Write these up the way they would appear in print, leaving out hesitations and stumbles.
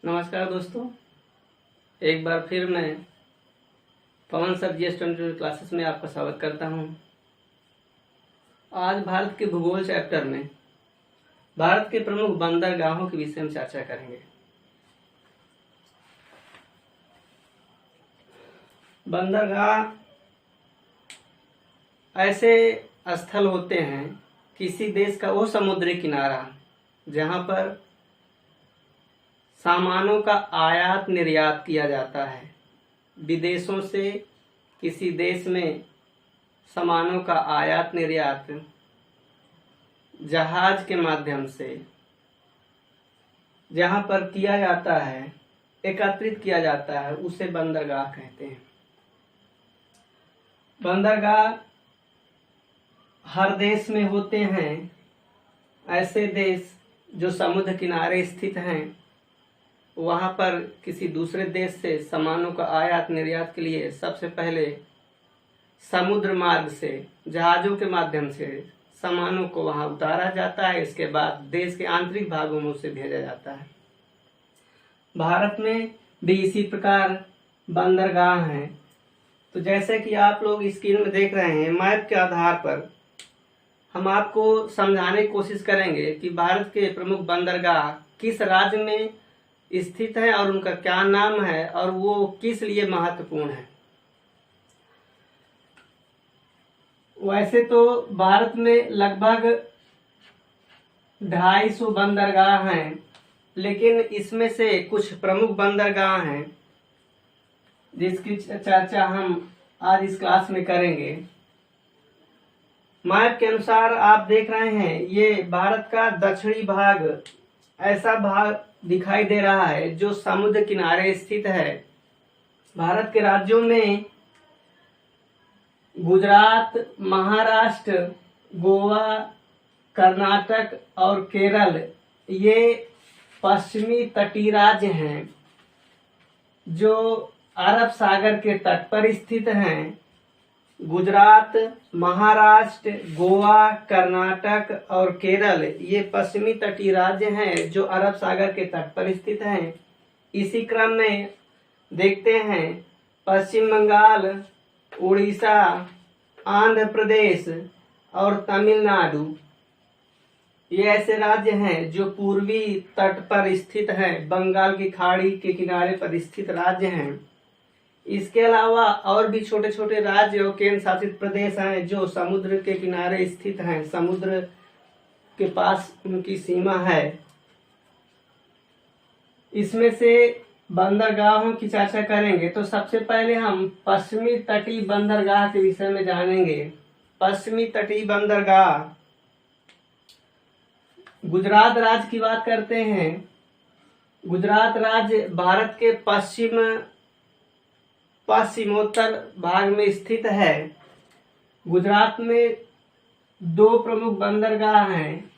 नमस्कार दोस्तों, एक बार फिर मैं पवन सर जीएस 22 क्लासेस में आपका स्वागत करता हूं। आज भारत के भूगोल चैप्टर में भारत के प्रमुख बंदरगाहों के विषय में चर्चा करेंगे। बंदरगाह ऐसे स्थल होते हैं किसी देश का वो समुद्री किनारा जहां पर सामानों का आयात निर्यात किया जाता है। विदेशों से किसी देश में सामानों का आयात निर्यात जहाज के माध्यम से जहां पर किया जाता है, एकत्रित किया जाता है, उसे बंदरगाह कहते हैं। बंदरगाह हर देश में होते हैं। ऐसे देश जो समुद्र किनारे स्थित हैं, वहां पर किसी दूसरे देश से सामानों का आयात निर्यात के लिए सबसे पहले समुद्र मार्ग से जहाजों के माध्यम से सामानों को वहां उतारा जाता है। इसके बाद देश के आंतरिक भागों में उसे भेजा जाता है। भारत में भी इसी प्रकार बंदरगाह हैं। तो जैसे कि आप लोग स्क्रीन में देख रहे हैं, मैप के आधार पर हम आपको समझाने की कोशिश करेंगे कि भारत के प्रमुख बंदरगाह किस राज्य में स्थित है और उनका क्या नाम है और वो किस लिए महत्वपूर्ण है। वैसे तो भारत में लगभग 250 बंदरगाह हैं, लेकिन इसमें से कुछ प्रमुख बंदरगाह हैं जिसकी चर्चा हम आज इस क्लास में करेंगे। मैप के अनुसार आप देख रहे हैं, ये भारत का दक्षिणी भाग ऐसा भाग दिखाई दे रहा है जो समुद्र किनारे स्थित है। भारत के राज्यों में गुजरात, महाराष्ट्र, गोवा, कर्नाटक और केरल ये पश्चिमी तटीय राज्य हैं जो अरब सागर के तट पर स्थित हैं। गुजरात, महाराष्ट्र, गोवा, कर्नाटक और केरल ये पश्चिमी तटीय राज्य हैं जो अरब सागर के तट पर स्थित हैं। इसी क्रम में देखते हैं पश्चिम बंगाल, उड़ीसा, आंध्र प्रदेश और तमिलनाडु ये ऐसे राज्य हैं जो पूर्वी तट पर स्थित हैं, बंगाल की खाड़ी के किनारे पर स्थित राज्य हैं। इसके अलावा और भी छोटे छोटे राज्य और केंद्र शासित प्रदेश हैं जो समुद्र के किनारे स्थित हैं, समुद्र के पास उनकी सीमा है। इसमें से बंदरगाहों की चर्चा करेंगे तो सबसे पहले हम पश्चिमी तटीय बंदरगाह के विषय में जानेंगे। पश्चिमी तटीय बंदरगाह गुजरात राज्य की बात करते हैं। गुजरात राज्य भारत के पश्चिमोत्तर भाग में स्थित है। गुजरात में 2 प्रमुख बंदरगाह हैं,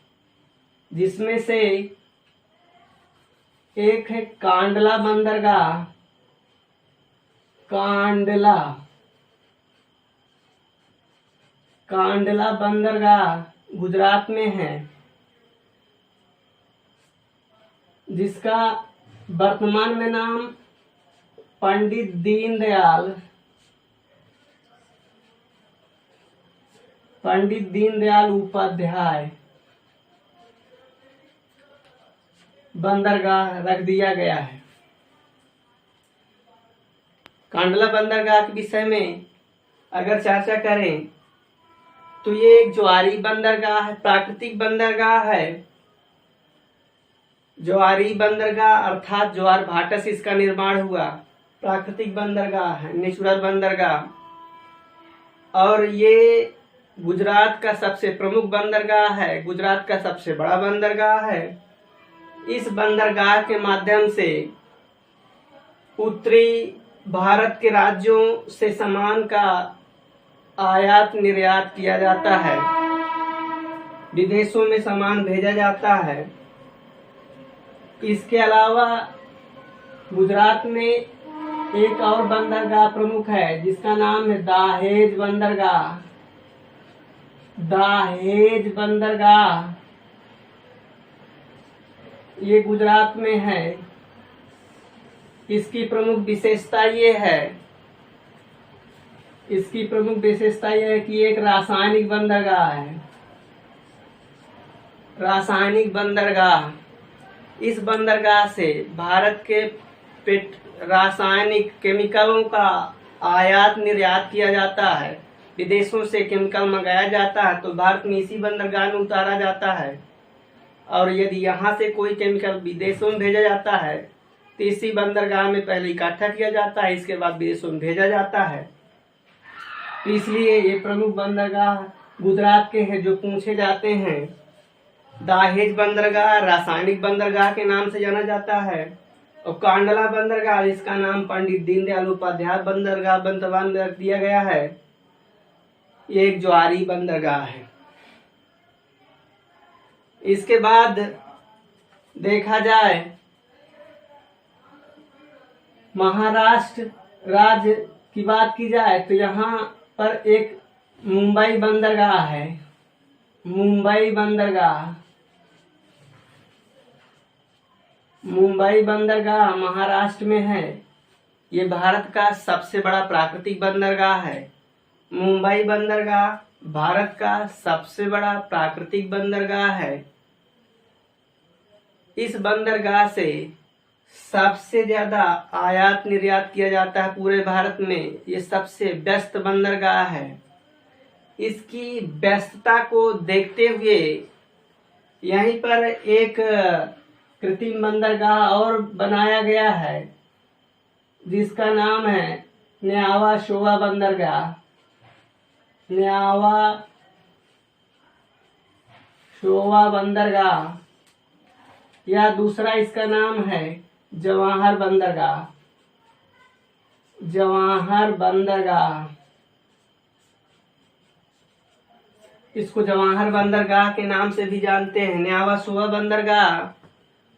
जिसमें से एक है कांडला बंदरगाह। कांडला बंदरगाह गुजरात में है, जिसका वर्तमान में नाम पंडित दीनदयाल उपाध्याय बंदरगाह रख दिया गया है। कांडला बंदरगाह के विषय में अगर चर्चा करें तो ये एक ज्वारी बंदरगाह है, प्राकृतिक बंदरगाह है। ज्वारी बंदरगाह अर्थात ज्वार भाटा से इसका निर्माण हुआ प्राकृतिक बंदरगाह है, नेचुरल बंदरगाह। और ये गुजरात का सबसे प्रमुख बंदरगाह है, गुजरात का सबसे बड़ा बंदरगाह है। इस बंदरगाह के माध्यम से उत्तरी भारत के राज्यों से सामान का आयात निर्यात किया जाता है, विदेशों में सामान भेजा जाता है। इसके अलावा गुजरात में एक और बंदरगाह प्रमुख है जिसका नाम है दाहेज बंदरगाह। ये गुजरात में है। इसकी प्रमुख विशेषता ये है कि एक रासायनिक बंदरगाह है। रासायनिक बंदरगाह, इस बंदरगाह से भारत के रासायनिक केमिकलों का आयात निर्यात किया जाता है। विदेशों से केमिकल मंगाया जाता है तो भारत में इसी बंदरगाह में उतारा जाता है, और यदि यहाँ से कोई केमिकल विदेशों में भेजा जाता है तो इसी बंदरगाह में पहले इकट्ठा किया जाता है, इसके बाद विदेशों में भेजा जाता है। तो इसलिए ये प्रमुख बंदरगाह गुजरात के हैं जो पूछे जाते हैं। दाहेज बंदरगाह रासायनिक बंदरगाह के नाम से जाना जाता है, और कांडला बंदरगाह जिसका नाम पंडित दीनदयाल उपाध्याय बंदरगाह बंतवान रख दिया गया है, ये एक ज्वारी बंदरगाह है। इसके बाद देखा जाए महाराष्ट्र राज्य की बात की जाए तो यहाँ पर एक मुंबई बंदरगाह है। मुंबई बंदरगाह महाराष्ट्र में है। ये भारत का सबसे बड़ा प्राकृतिक बंदरगाह है। मुंबई बंदरगाह भारत का सबसे बड़ा प्राकृतिक बंदरगाह है। इस बंदरगाह से सबसे ज्यादा आयात निर्यात किया जाता है पूरे भारत में। ये सबसे व्यस्त बंदरगाह है। इसकी व्यस्तता को देखते हुए यहीं पर एक कृत्रिम बंदरगाह और बनाया गया है जिसका नाम है न्यावा शोवा बंदरगाह। न्यावा शोवा बंदरगाह, या दूसरा इसका नाम है जवाहर बंदरगाह। जवाहर बंदरगाह, इसको जवाहर बंदरगाह के नाम से भी जानते हैं। न्यावा शोवा बंदरगाह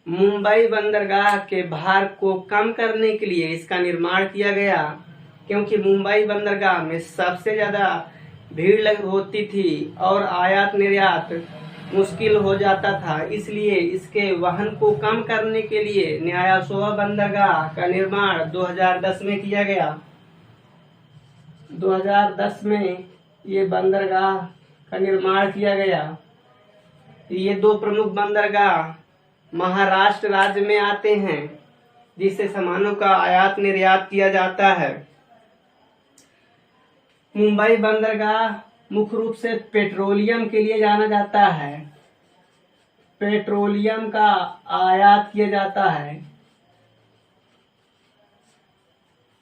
मुंबई बंदरगाह के भार को कम करने के लिए इसका निर्माण किया गया, क्योंकि मुंबई बंदरगाह में सबसे ज्यादा भीड़ होती थी और आयात निर्यात मुश्किल हो जाता था। इसलिए इसके वहन को कम करने के लिए न्याया शोवा बंदरगाह का निर्माण 2010 में किया गया। 2010 में ये बंदरगाह का निर्माण किया गया। ये दो प्रमुख बंदरगाह महाराष्ट्र राज्य में आते हैं जिससे सामानों का आयात निर्यात किया जाता है। मुंबई बंदरगाह मुख्य रूप से पेट्रोलियम के लिए जाना जाता है। पेट्रोलियम का आयात किया जाता है।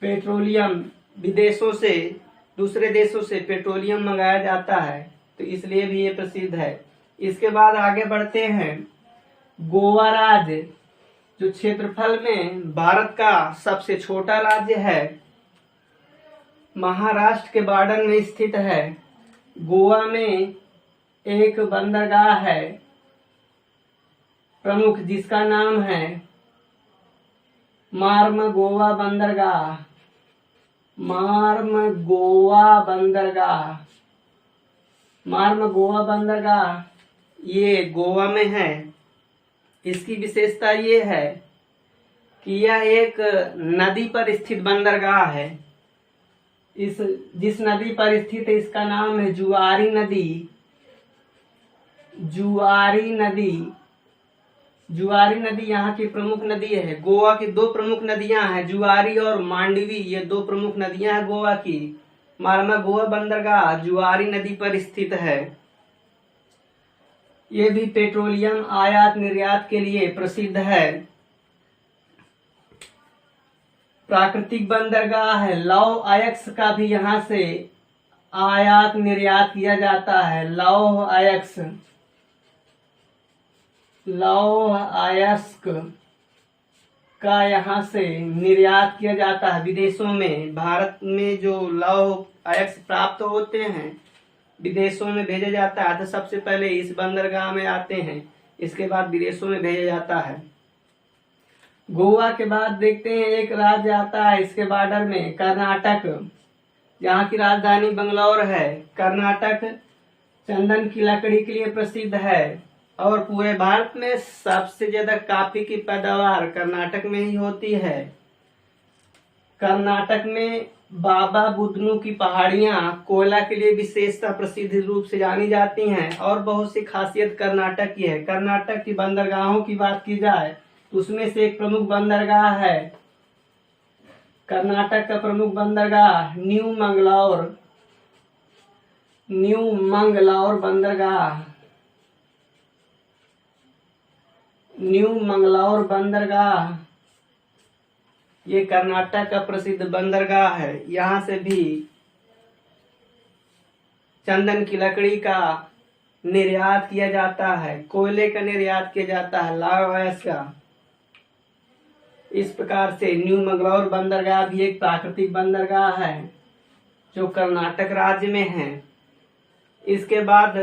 पेट्रोलियम विदेशों से, दूसरे देशों से पेट्रोलियम मंगाया जाता है, तो इसलिए भी ये प्रसिद्ध है। इसके बाद आगे बढ़ते हैं। गोवा राज्य जो क्षेत्रफल में भारत का सबसे छोटा राज्य है, महाराष्ट्र के बॉर्डर में स्थित है। गोवा में एक बंदरगाह है प्रमुख जिसका नाम है मार्मगोवा बंदरगाह। मार्मगोवा बंदरगाह ये गोवा में है। इसकी विशेषता ये है कि यह एक नदी पर स्थित बंदरगाह है। जिस नदी पर स्थित है इसका नाम है जुआरी नदी। जुआरी नदी यहाँ की प्रमुख नदी है। गोवा की दो प्रमुख नदियां हैं, जुआरी और मांडवी। ये दो प्रमुख नदियां हैं गोवा की। मार्मगोवा बंदरगाह जुआरी नदी पर स्थित है। ये भी पेट्रोलियम आयात निर्यात के लिए प्रसिद्ध है। प्राकृतिक बंदरगाह है लौह अयस्क का भी यहाँ से आयात निर्यात किया जाता है। लौह अयस्क का यहाँ से निर्यात किया जाता है विदेशों में। भारत में जो लौह अयस्क प्राप्त होते हैं विदेशों में भेजा जाता है, तो सबसे पहले इस बंदरगाह में आते हैं, इसके बाद विदेशों में भेजा जाता है। गोवा के बाद देखते हैं एक राज्य आता है इसके बॉर्डर में, कर्नाटक। यहाँ की राजधानी बंगलौर है। कर्नाटक चंदन की लकड़ी के लिए प्रसिद्ध है और पूरे भारत में सबसे ज्यादा कॉफी की पैदावार कर्नाटक में ही होती है। कर्नाटक में बाबा बुदनू की पहाड़ियां कोयला के लिए विशेषतः प्रसिद्ध रूप से जानी जाती हैं और बहुत सी खासियत कर्नाटक की है। कर्नाटक की बंदरगाहों की बात की जाए तो उसमें से एक प्रमुख बंदरगाह है, कर्नाटक का प्रमुख बंदरगाह न्यू मंगलौर बंदरगाह। न्यू मंगलौर बंदरगाह ये कर्नाटक का प्रसिद्ध बंदरगाह है। यहाँ से भी चंदन की लकड़ी का निर्यात किया जाता है, कोयले का निर्यात किया जाता है, लावा गैस का। इस प्रकार से न्यू मंगलौर बंदरगाह भी एक प्राकृतिक बंदरगाह है जो कर्नाटक राज्य में है। इसके बाद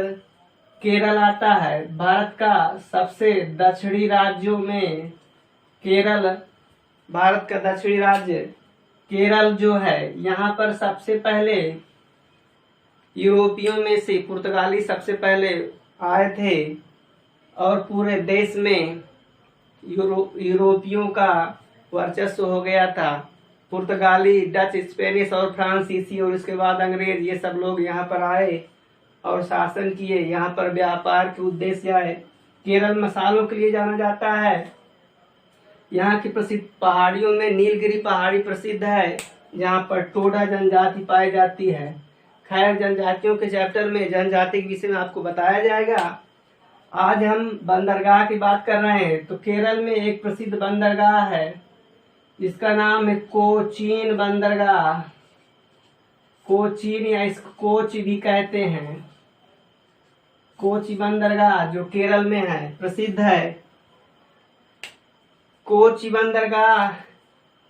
केरल आता है। भारत का सबसे दक्षिणी राज्यों में केरल, भारत का दक्षिणी राज्य केरल जो है, यहाँ पर सबसे पहले यूरोपियों में से पुर्तगाली सबसे पहले आए थे और पूरे देश में यूरोपियों का वर्चस्व हो गया था। पुर्तगाली, डच, स्पेनिश और फ्रांसीसी और इसके बाद अंग्रेज, ये सब लोग यहाँ पर आए और शासन किए। यहाँ पर व्यापार के उद्देश्य से आए। केरल मसालों के लिए जाना जाता है। यहाँ की प्रसिद्ध पहाड़ियों में नीलगिरी पहाड़ी प्रसिद्ध है, जहाँ पर टोडा जनजाति पाई जाती है। खैर, जनजातियों के चैप्टर में जनजाति के विषय में आपको बताया जाएगा। आज हम बंदरगाह की बात कर रहे हैं। तो केरल में एक प्रसिद्ध बंदरगाह है जिसका नाम है कोचीन बंदरगाह। कोचीन या इसको कोच भी कहते हैं। कोची बंदरगाह जो केरल में है, प्रसिद्ध है। कोची बंदरगाह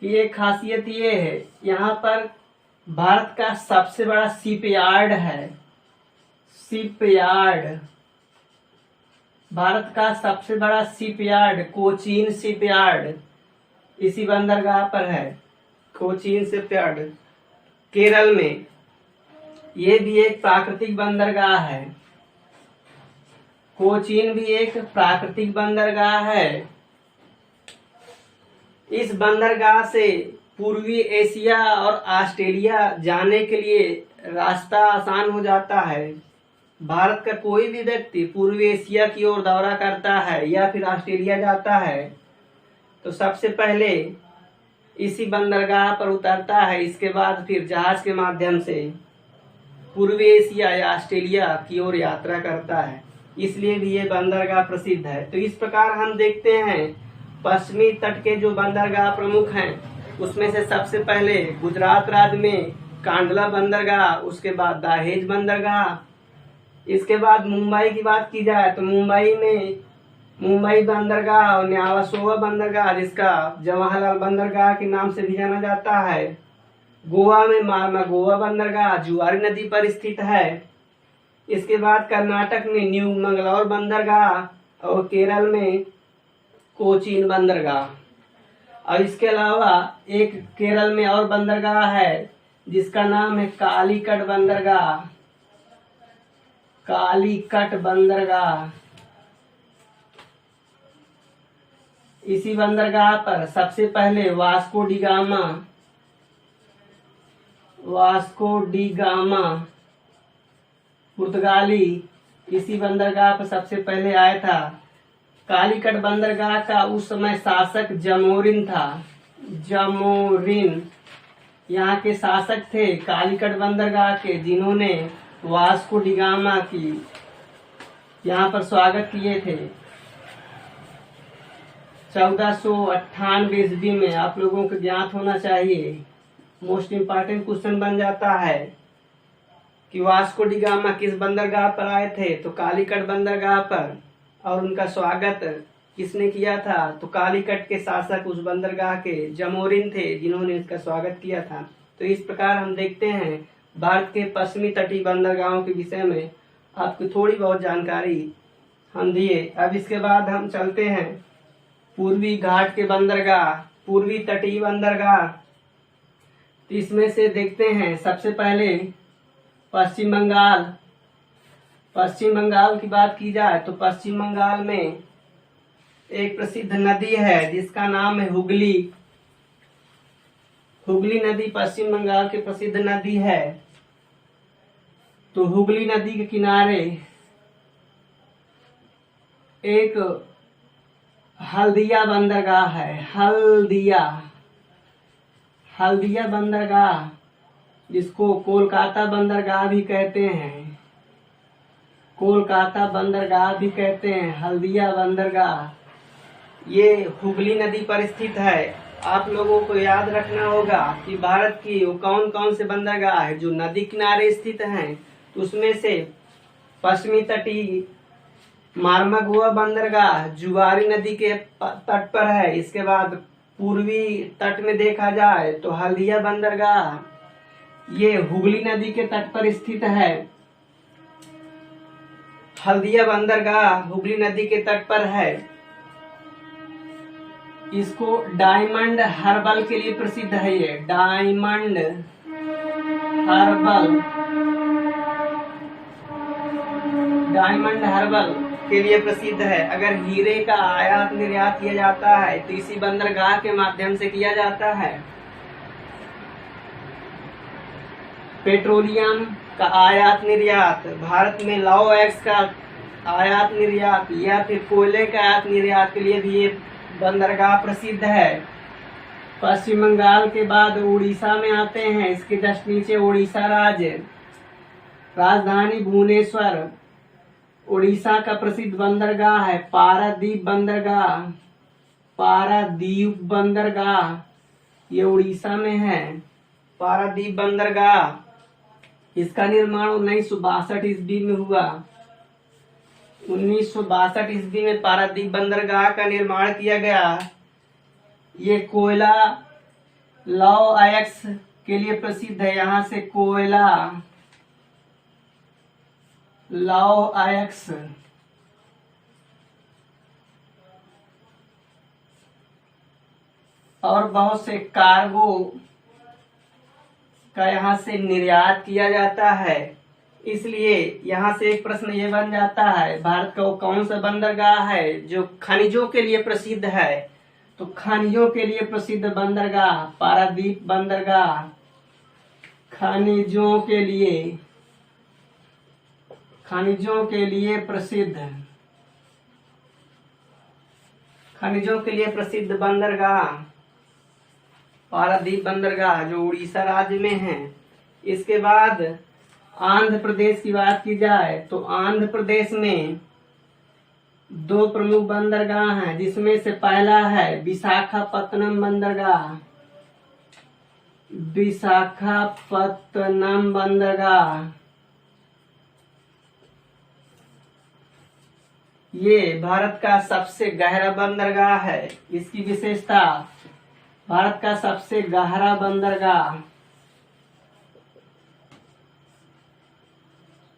की एक खासियत ये है, यहाँ पर भारत का सबसे बड़ा शिपयार्ड है। शिपयार्ड, भारत का सबसे बड़ा शिपयार्ड कोचीन शिपयार्ड इसी बंदरगाह पर है। कोचीन शिपयार्ड केरल में, ये भी एक प्राकृतिक बंदरगाह है। कोचीन भी एक प्राकृतिक बंदरगाह है। इस बंदरगाह से पूर्वी एशिया और ऑस्ट्रेलिया जाने के लिए रास्ता आसान हो जाता है। भारत का कोई भी व्यक्ति पूर्वी एशिया की ओर दौरा करता है या फिर ऑस्ट्रेलिया जाता है तो सबसे पहले इसी बंदरगाह पर उतरता है। इसके बाद फिर जहाज के माध्यम से पूर्वी एशिया या ऑस्ट्रेलिया की ओर यात्रा करता है। इसलिए भी ये बंदरगाह प्रसिद्ध है। तो इस प्रकार हम देखते हैं पश्चिमी तट के जो बंदरगाह प्रमुख हैं उसमें से सबसे पहले गुजरात राज्य में कांडला बंदरगाह, उसके बाद दहेज बंदरगाह, इसके बाद मुंबई की बात की जाए तो मुंबई में मुंबई बंदरगाह और न्यावासोवा बंदरगाह जिसका जवाहरलाल बंदरगाह के नाम से भी जाना जाता है। गोवा में मार्मागोवा बंदरगाह जुआरी नदी पर स्थित है। इसके बाद कर्नाटक में न्यू मंगलौर बंदरगाह और केरल में कोचीन बंदरगाह। और इसके अलावा एक केरल में और बंदरगाह है जिसका नाम है कालीकट बंदरगाह। कालीकट बंदरगाह, इसी बंदरगाह पर सबसे पहले वास्को डी गामा पुर्तगाली इसी बंदरगाह पर सबसे पहले आया था। कालीकट बंदरगाह का उस समय शासक जमोरिन था। जमोरिन यहाँ के शासक थे कालीकट बंदरगाह के, जिन्होंने वास्को डी गामा की यहाँ पर स्वागत किए थे। 1498 ईस्वी में आप लोगों को ज्ञात होना चाहिए, मोस्ट इम्पोर्टेंट क्वेश्चन बन जाता है कि वास्को डी गामा किस बंदरगाह पर आए थे, तो कालीकट बंदरगाह पर। और उनका स्वागत किसने किया था, तो कालीकट के शासक उस बंदरगाह के जमोरिन थे जिन्होंने इसका स्वागत किया था। तो इस प्रकार हम देखते हैं भारत के पश्चिमी तटीय बंदरगाहों के विषय में आपको थोड़ी बहुत जानकारी हम दिए। अब इसके बाद हम चलते हैं पूर्वी घाट के बंदरगाह, पूर्वी तटीय बंदरगाह। तो इसमें से देखते हैं सबसे पहले पश्चिम बंगाल। पश्चिम बंगाल की बात की जाए तो पश्चिम बंगाल में एक प्रसिद्ध नदी है जिसका नाम है हुगली। हुगली नदी पश्चिम बंगाल की प्रसिद्ध नदी है। तो हुगली नदी के किनारे एक हल्दिया बंदरगाह है। हल्दिया बंदरगाह, जिसको कोलकाता बंदरगाह भी कहते हैं, हल्दिया बंदरगाह ये हुगली नदी पर स्थित है। आप लोगों को याद रखना होगा कि भारत की वो कौन कौन से बंदरगाह है जो नदी किनारे स्थित हैं। तो उसमें से पश्चिमी तटीय मार्मागुआ बंदरगाह जुआरी नदी के तट पर है। इसके बाद पूर्वी तट में देखा जाए तो हल्दिया बंदरगाह ये हुगली नदी के तट पर स्थित है। हल्दिया बंदरगाह हुगली नदी के तट पर है। इसको डायमंड हर्बल के लिए प्रसिद्ध है। ये डायमंड हर्बल के लिए प्रसिद्ध है। अगर हीरे का आयात निर्यात किया जाता है तो इसी बंदरगाह के माध्यम से किया जाता है। पेट्रोलियम का आयात निर्यात, भारत में लॉ एक्स का आयात निर्यात या फिर कोयले का आयात निर्यात के लिए भी ये बंदरगाह प्रसिद्ध है। पश्चिम बंगाल के बाद उड़ीसा में आते हैं। इसके जस्ट नीचे उड़ीसा राज्य, राजधानी भुवनेश्वर। उड़ीसा का प्रसिद्ध बंदरगाह है पारादीप बंदरगाह, ये उड़ीसा में है। पारादीप बंदरगाह, इसका निर्माण 1962 ईस्वी में हुआ। 1962 ईस्वी में पारादीप बंदरगाह का निर्माण किया गया। ये कोयला लॉ एक्स के लिए प्रसिद्ध है। यहाँ से कोयला लॉ एक्स और बहुत से कार्गो का यहाँ से निर्यात किया जाता है। इसलिए यहाँ से एक प्रश्न ये बन जाता है, भारत का वो कौन सा बंदरगाह है जो खनिजों के लिए प्रसिद्ध है। तो खनिजों के लिए प्रसिद्ध बंदरगाह पारादीप बंदरगाह खनिजों के लिए प्रसिद्ध बंदरगाह पारादीप बंदरगाह जो उड़ीसा राज्य में है। इसके बाद आंध्र प्रदेश की बात की जाए तो आंध्र प्रदेश में 2 प्रमुख बंदरगाह हैं, जिसमें से पहला है विशाखापत्तनम बंदरगाह। ये भारत का सबसे गहरा बंदरगाह है। इसकी विशेषता, भारत का सबसे गहरा बंदरगाह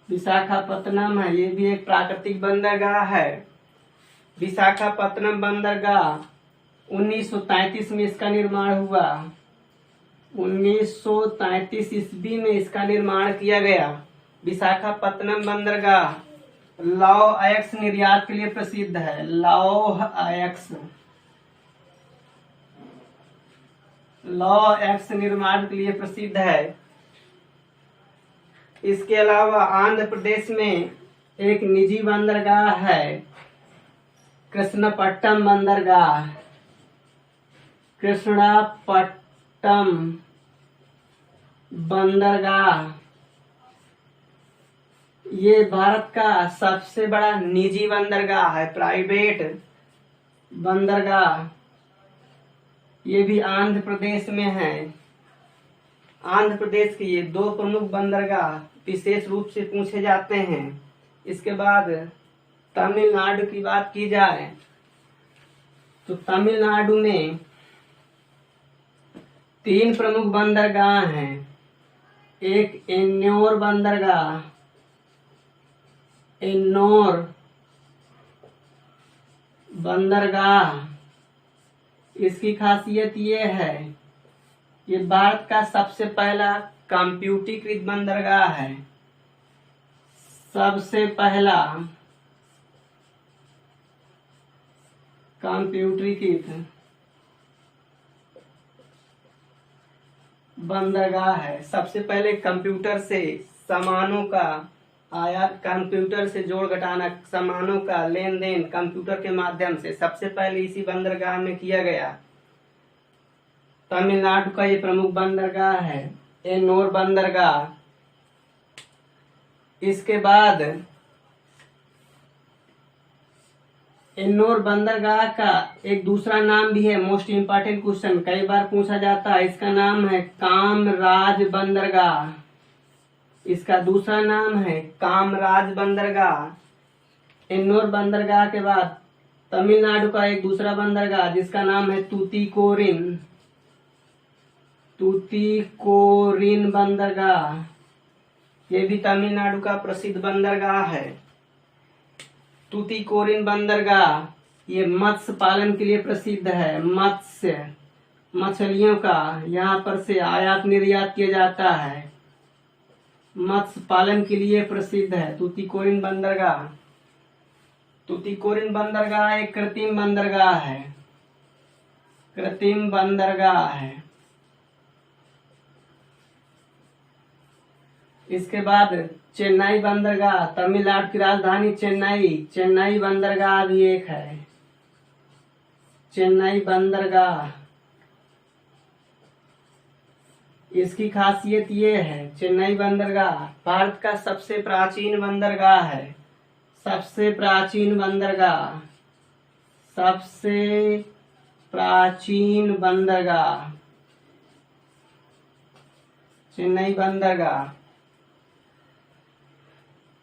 विशाखापत्तनम है। ये भी एक प्राकृतिक बंदरगाह है। विशाखापत्तनम बंदरगाह 1933 में इसका निर्माण हुआ। 1933 ईस्वी में इसका निर्माण किया गया। विशाखापत्तनम बंदरगाह लौह अयस्क निर्यात के लिए प्रसिद्ध है। लौह अयस्क निर्माण के लिए प्रसिद्ध है। इसके अलावा आंध्र प्रदेश में एक निजी बंदरगाह है कृष्णपट्टम बंदरगाह। ये भारत का सबसे बड़ा निजी बंदरगाह है, प्राइवेट बंदरगाह। ये भी आंध्र प्रदेश में है। आंध्र प्रदेश के ये 2 प्रमुख बंदरगाह विशेष रूप से पूछे जाते हैं। इसके बाद तमिलनाडु की बात की जाए तो तमिलनाडु में 3 प्रमुख बंदरगाह हैं। एक एन्नोर बंदरगाह। इसकी खासियत ये है, ये भारत का सबसे पहला कंप्यूटरीकृत बंदरगाह है। सबसे पहला कंप्यूटरीकृत बंदरगाह है। सबसे पहले कंप्यूटर से सामानों का आयात, कंप्यूटर से जोड़ घटाना, सामानों का लेन देन कंप्यूटर के माध्यम से सबसे पहले इसी बंदरगाह में किया गया। तमिलनाडु का ये प्रमुख बंदरगाह है एन्नोर बंदरगाह। इसके बाद एन्नोर बंदरगाह का एक दूसरा नाम भी है, मोस्ट इम्पोर्टेंट क्वेश्चन कई बार पूछा जाता है। इसका नाम है कामराज बंदरगाह। इसका दूसरा नाम है कामराज बंदरगाह। एन्नोर बंदरगाह के बाद तमिलनाडु का एक दूसरा बंदरगाह जिसका नाम है तूतीकोरिन बंदरगाह। ये भी तमिलनाडु का प्रसिद्ध बंदरगाह है। तूतीकोरिन बंदरगाह ये मत्स्य पालन के लिए प्रसिद्ध है। मछलियों का यहाँ पर से आयात निर्यात किया जाता है। मत्स्य पालन के लिए प्रसिद्ध है तूतीकोरिन बंदरगाह। तूतीकोरिन बंदरगाह एक कृत्रिम बंदरगाह है। कृत्रिम बंदरगाह है। इसके बाद चेन्नई बंदरगाह, तमिलनाडु की राजधानी चेन्नई बंदरगाह भी एक है। चेन्नई बंदरगाह, इसकी खासियत ये है, चेन्नई बंदरगाह भारत का सबसे प्राचीन बंदरगाह है। सबसे प्राचीन बंदरगाह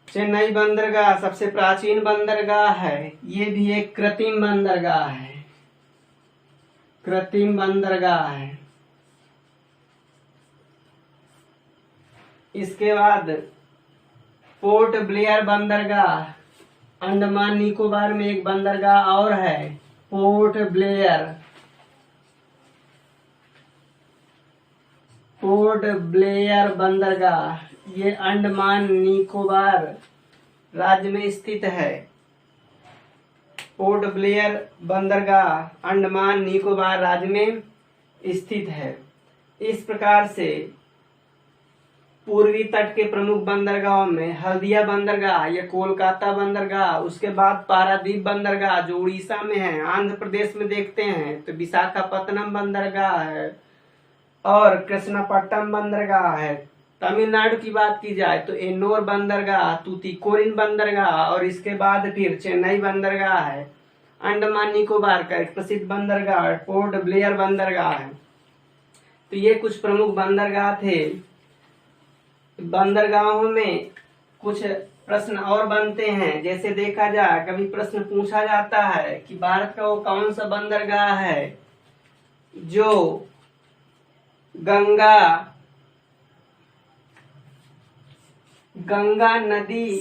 चेन्नई बंदरगाह सबसे प्राचीन बंदरगाह है। ये भी एक कृत्रिम बंदरगाह है। इसके बाद पोर्ट ब्लेयर बंदरगाह, अंडमान निकोबार में एक बंदरगाह और है पोर्ट ब्लेयर बंदरगाह। ये अंडमान निकोबार राज्य में स्थित है। पोर्ट ब्लेयर बंदरगाह अंडमान निकोबार राज्य में स्थित है। इस प्रकार से पूर्वी तट के प्रमुख बंदरगाहों में हल्दिया बंदरगाह या कोलकाता बंदरगाह, उसके बाद पारादीप बंदरगाह जो उड़ीसा में है। आंध्र प्रदेश में देखते हैं तो विशाखापत्तनम बंदरगाह है और कृष्णापट्टनम बंदरगाह है। तमिलनाडु की बात की जाए तो एन्नोर बंदरगाह, तूतीकोरिन बंदरगाह और इसके बाद फिर चेन्नई बंदरगाह है। अंडमान निकोबार का एक प्रसिद्ध बंदरगाह पोर्ट ब्लेयर बंदरगाह है। तो ये कुछ प्रमुख बंदरगाह थे। बंदरगाहों में कुछ प्रश्न और बनते हैं। जैसे देखा जाए, कभी प्रश्न पूछा जाता है कि भारत का वो कौन सा बंदरगाह है जो गंगा नदी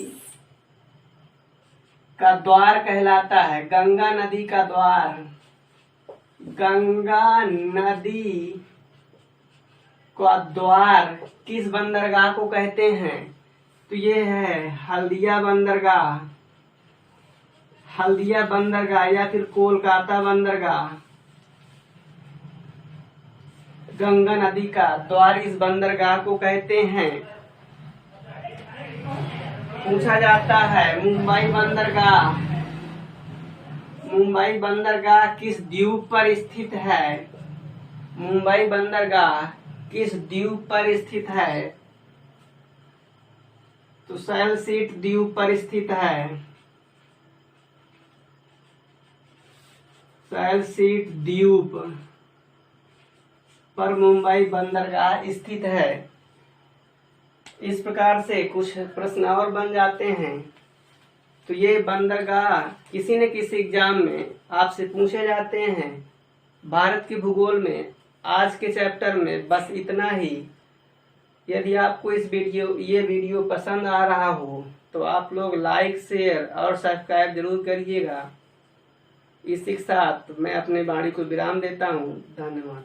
का द्वार कहलाता है। गंगा नदी का द्वार, गंगा नदी का द्वार किस बंदरगाह को कहते हैं? तो ये है हल्दिया बंदरगाह या फिर कोलकाता बंदरगाह। गंगा नदी का द्वार इस बंदरगाह को कहते हैं। पूछा जाता है मुंबई बंदरगाह किस द्वीप पर स्थित है? मुंबई बंदरगाह किस द्वीप पर स्थित है? तो सैलसीट द्वीप पर स्थित है। सैलसीट द्वीप पर मुंबई बंदरगाह स्थित है। इस प्रकार से कुछ प्रश्न और बन जाते हैं। तो ये बंदरगाह किसी न किसी एग्जाम में आपसे पूछे जाते हैं। भारत के भूगोल में आज के चैप्टर में बस इतना ही। यदि आपको ये वीडियो पसंद आ रहा हो तो आप लोग लाइक, शेयर और सब्सक्राइब जरूर करिएगा। इसी के साथ मैं अपने वाणी को विराम देता हूँ। धन्यवाद।